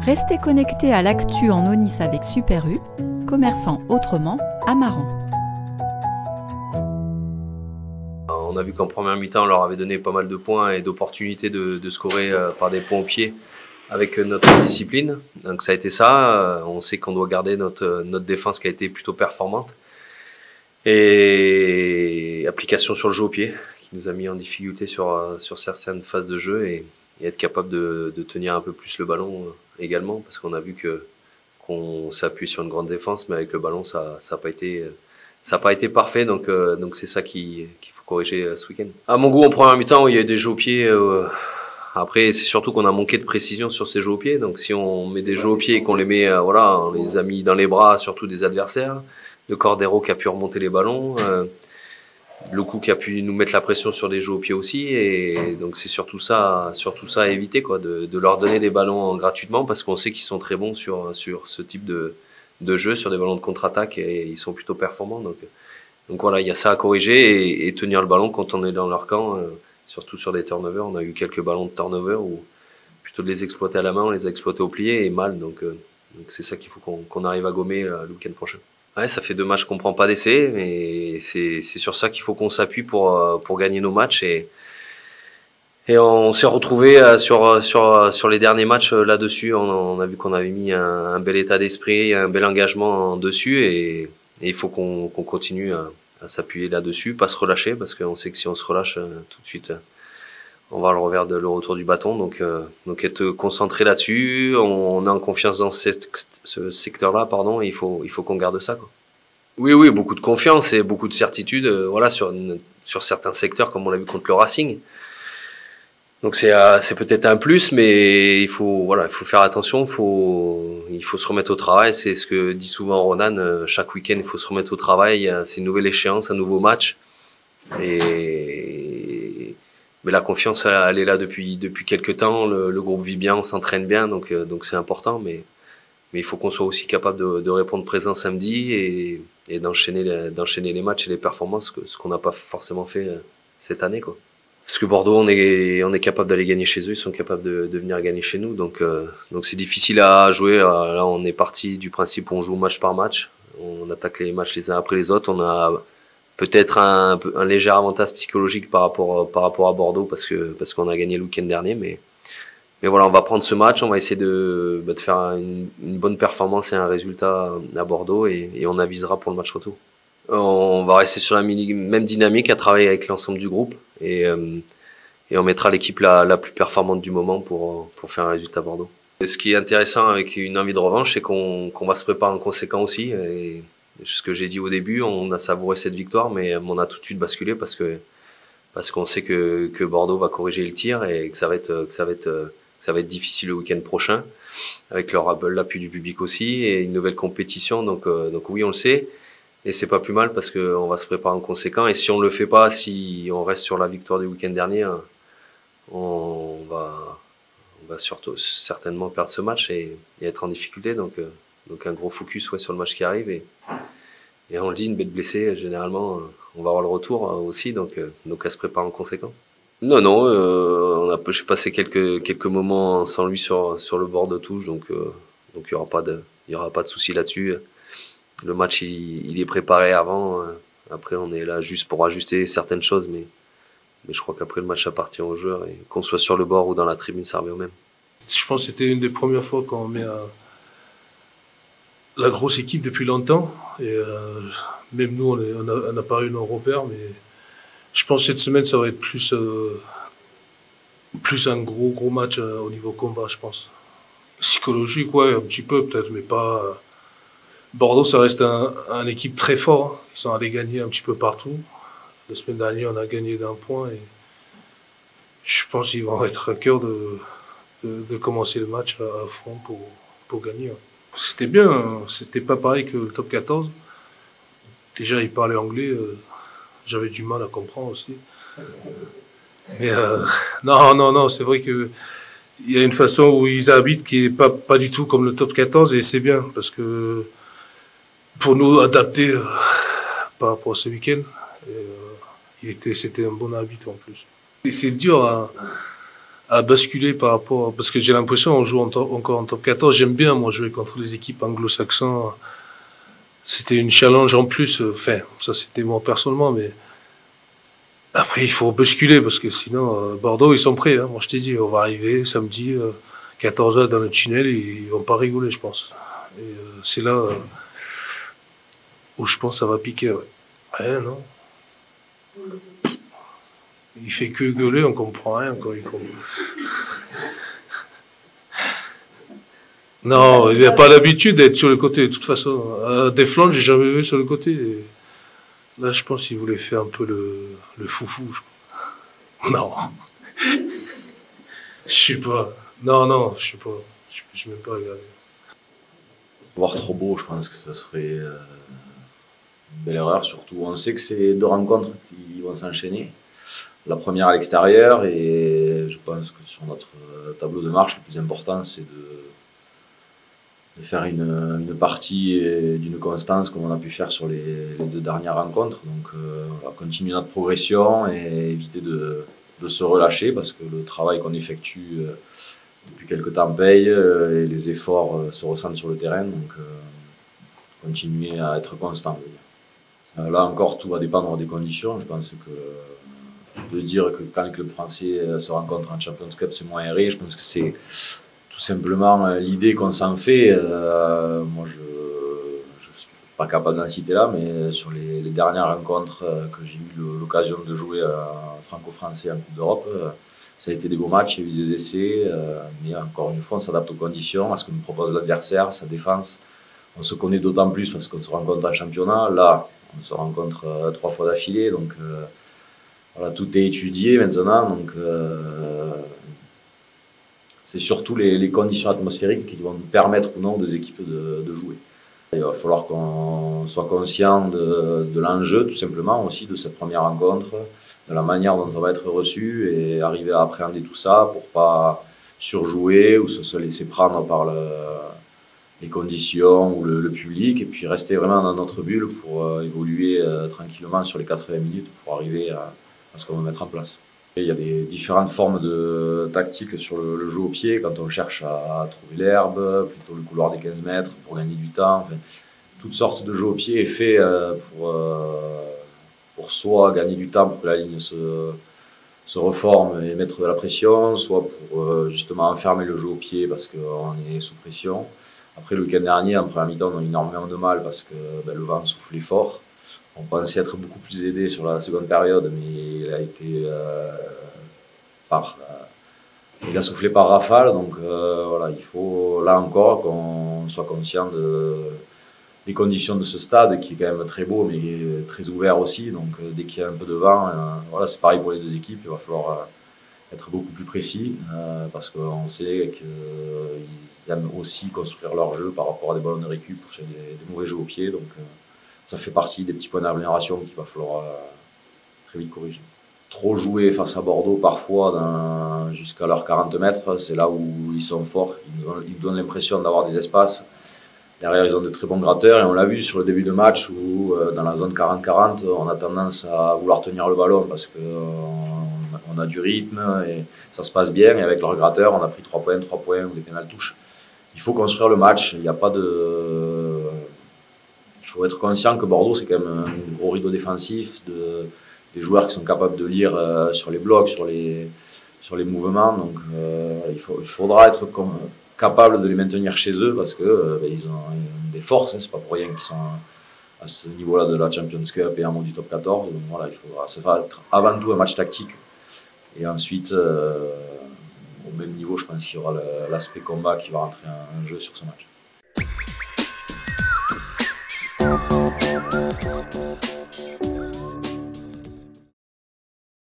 Restez connectés à l'actu en Onis avec Super U, commerçant autrement à Maran. On a vu qu'en première mi-temps, on leur avait donné pas mal de points et d'opportunités de scorer par des points au pied avec notre discipline. Donc ça a été ça. On sait qu'on doit garder notre défense qui a été plutôt performante. Et application sur le jeu au pied qui nous a mis en difficulté sur certaines phases de jeu et être capable de tenir un peu plus le ballon également, parce qu'on a vu qu'on s'est appuyé sur une grande défense, mais avec le ballon ça n'a pas été parfait, donc c'est ça qu'il faut corriger ce week-end. À mon goût, en première mi-temps, il y a eu des jeux au pied. Après, c'est surtout qu'on a manqué de précision sur ces jeux au pied. Donc si on met des jeux au pied et qu'on les met, on les a mis dans les bras, surtout des adversaires. Le Cordero qui a pu remonter les ballons, le coup qui a pu nous mettre la pression sur les jeux au pied aussi, et donc c'est surtout ça à éviter, quoi, de leur donner des ballons gratuitement, parce qu'on sait qu'ils sont très bons sur ce type de jeu, sur des ballons de contre-attaque, et ils sont plutôt performants. Donc voilà, il y a ça à corriger et tenir le ballon quand on est dans leur camp, surtout sur des turnovers. On a eu quelques ballons de turnover où plutôt de les exploiter à la main, on les a exploités au plié et mal, donc c'est ça qu'il faut qu'on arrive à gommer le week-end prochain. Ouais, ça fait 2 matchs qu'on prend pas d'essai, mais c'est sur ça qu'il faut qu'on s'appuie pour gagner nos matchs, et on s'est retrouvé sur les derniers matchs là-dessus. On a vu qu'on avait mis un bel état d'esprit, un bel engagement dessus, et il faut qu'on continue à s'appuyer là-dessus, pas se relâcher, parce qu'on sait que si on se relâche tout de suite, on va le retour du bâton. Donc être concentré là-dessus, on est en confiance dans ce secteur-là, pardon, et il faut qu'on garde ça, quoi. Oui, beaucoup de confiance et beaucoup de certitude, sur certains secteurs, comme on l'a vu contre le Racing. Donc c'est peut-être un plus, mais il faut faire attention, il faut se remettre au travail. C'est ce que dit souvent Ronan, chaque week-end il faut se remettre au travail. C'est une nouvelle échéance, un nouveau match, mais la confiance, elle est là depuis quelques temps. Le groupe vit bien, on s'entraîne bien, donc c'est important. Mais il faut qu'on soit aussi capable de répondre présent samedi et d'enchaîner les matchs et les performances, ce qu'on n'a pas forcément fait cette année, quoi. Parce que Bordeaux, on est capable d'aller gagner chez eux, ils sont capables de venir gagner chez nous, donc c'est difficile à jouer. Là, on est parti du principe où on joue match par match, on attaque les matchs les uns après les autres. On a peut-être un léger avantage psychologique par rapport à Bordeaux, parce qu'on a gagné le week-end dernier, mais voilà, on va prendre ce match, on va essayer de faire une bonne performance et un résultat à Bordeaux, et on avisera pour le match retour. On va rester sur la même dynamique, à travailler avec l'ensemble du groupe, et on mettra l'équipe la plus performante du moment pour faire un résultat à Bordeaux. Et ce qui est intéressant avec une envie de revanche, c'est qu'on va se préparer en conséquent aussi. Et ce que j'ai dit au début, on a savouré cette victoire, mais on a tout de suite basculé parce qu'on sait que Bordeaux va corriger le tir, et que ça va être difficile le week-end prochain, avec l'appui du public aussi, et une nouvelle compétition. Donc oui, on le sait. Et c'est pas plus mal, parce qu'on va se préparer en conséquent. Et si on le fait pas, si on reste sur la victoire du week-end dernier, on va surtout certainement perdre ce match et être en difficulté. Donc un gros focus sur le match qui arrive. Et on le dit, une bête blessée, généralement, on va avoir le retour aussi. Donc à se préparer en conséquent. Non, j'ai passé quelques moments sans lui sur le bord de touche. Donc il y aura pas de souci là-dessus. Le match, il est préparé avant. Après, on est là juste pour ajuster certaines choses, mais je crois qu'après le match appartient aux joueurs, et qu'on soit sur le bord ou dans la tribune, ça revient au même. Je pense que c'était une des premières fois qu'on met la grosse équipe depuis longtemps, et même nous, on n'a pas eu nos repères, mais je pense que cette semaine, ça va être plus un gros match au niveau combat, je pense. Psychologique, ouais, un petit peu peut-être, mais pas... Bordeaux, ça reste un équipe très fort, hein. Ils sont allés gagner un petit peu partout. La semaine dernière, on a gagné d'1 point, et je pense qu'ils vont être à cœur de commencer le match à fond pour gagner. C'était bien, hein. C'était pas pareil que le top 14. Déjà, ils parlaient anglais, j'avais du mal à comprendre aussi. Mais non, c'est vrai que il y a une façon où ils habitent qui est pas du tout comme le top 14, et c'est bien, parce que pour nous adapter par rapport à ce week-end, c'était un bon habit en plus. Et c'est dur à basculer par rapport, parce que j'ai l'impression qu'on joue encore en top 14. J'aime bien, moi, jouer contre les équipes anglo-saxons. C'était une challenge en plus. Enfin, ça c'était moi personnellement, mais après il faut basculer parce que sinon, Bordeaux, ils sont prêts. Hein. Moi, je t'ai dit, on va arriver samedi, 14h dans le tunnel, ils vont pas rigoler, je pense. Et c'est là où je pense que ça va piquer. Ouais. Ouais, non. Il fait que gueuler, on comprend rien quand il comprend. Non, il n'a pas l'habitude d'être sur le côté, de toute façon. Des flancs, j'ai jamais vu sur le côté. Et là, je pense qu'il voulait faire un peu le foufou. Non. Je sais pas. Non, je sais pas. Je n'ai même pas regardé. Voir trop beau, je pense que ça serait une belle erreur, surtout. On sait que c'est 2 rencontres qui vont s'enchaîner. La première à l'extérieur, et je pense que sur notre tableau de marche, le plus important, c'est de faire une partie d'une constance comme on a pu faire sur les 2 dernières rencontres. Donc on va continuer notre progression et éviter de se relâcher parce que le travail qu'on effectue depuis quelques temps paye et les efforts se ressentent sur le terrain. Donc continuer à être constant. Là encore, tout va dépendre des conditions. Je pense que de dire que quand les clubs français se rencontrent en Champions Cup, c'est moins aéré, je pense que c'est tout simplement l'idée qu'on s'en fait. Moi, je ne suis pas capable d'en citer là, mais sur les dernières rencontres que j'ai eu l'occasion de jouer franco-français en Coupe d'Europe, ça a été des beaux matchs, il y a eu des essais, mais encore une fois, on s'adapte aux conditions, à ce que nous propose l'adversaire, sa défense. On se connaît d'autant plus parce qu'on se rencontre en championnat. Là, on se rencontre 3 fois d'affilée, donc voilà, tout est étudié maintenant. Donc c'est surtout les conditions atmosphériques qui vont nous permettre ou non aux 2 équipes de jouer. Il va falloir qu'on soit conscient de l'enjeu, tout simplement, aussi de cette première rencontre, de la manière dont on va être reçu et arriver à appréhender tout ça pour pas surjouer ou se laisser prendre par les conditions ou le public, et puis rester vraiment dans notre bulle pour évoluer tranquillement sur les 80 minutes pour arriver à ce qu'on va mettre en place. Et il y a des différentes formes de tactiques sur le jeu au pied quand on cherche à trouver l'herbe, plutôt le couloir des 15 mètres pour gagner du temps. Enfin, toutes sortes de jeu au pied est fait pour soit gagner du temps pour que la ligne se reforme et mettre de la pression, soit pour justement enfermer le jeu au pied parce qu'on est sous pression. Après, le week-end dernier, en première mi-temps, on a eu énormément de mal parce que le vent soufflait fort. On pensait être beaucoup plus aidé sur la seconde période, mais il a été il a soufflé par rafale. Donc voilà, il faut là encore qu'on soit conscient des conditions de ce stade qui est quand même très beau, mais très ouvert aussi. Donc dès qu'il y a un peu de vent, voilà, c'est pareil pour les 2 équipes. Il va falloir être beaucoup plus précis parce qu'on sait qu'ils aiment aussi construire leur jeu par rapport à des ballons de récup, c'est des mauvais jeux au pied. Donc ça fait partie des petits points d'amélioration qu'il va falloir très vite corriger. Trop jouer face à Bordeaux parfois jusqu'à leurs 40 mètres, c'est là où ils sont forts. Ils donnent l'impression d'avoir des espaces. Derrière, ils ont de très bons gratteurs et on l'a vu sur le début de match où dans la zone 40-40, on a tendance à vouloir tenir le ballon parce qu'on a du rythme et ça se passe bien. Et avec leurs gratteurs, on a pris 3 points ou des pénales touches. Il faut construire le match. Il n'y a pas de... Il faut être conscient que Bordeaux, c'est quand même un gros rideau défensif, des joueurs qui sont capables de lire sur les blocs, sur les mouvements. Donc il faudra être capable de les maintenir chez eux parce que ils ont des forces, hein, c'est pas pour rien qu'ils sont à ce niveau-là de la Champions Cup et en mode du top 14. Donc voilà, ça va être avant tout un match tactique. Et ensuite, au même niveau, je pense qu'il y aura l'aspect combat qui va rentrer en jeu sur ce match.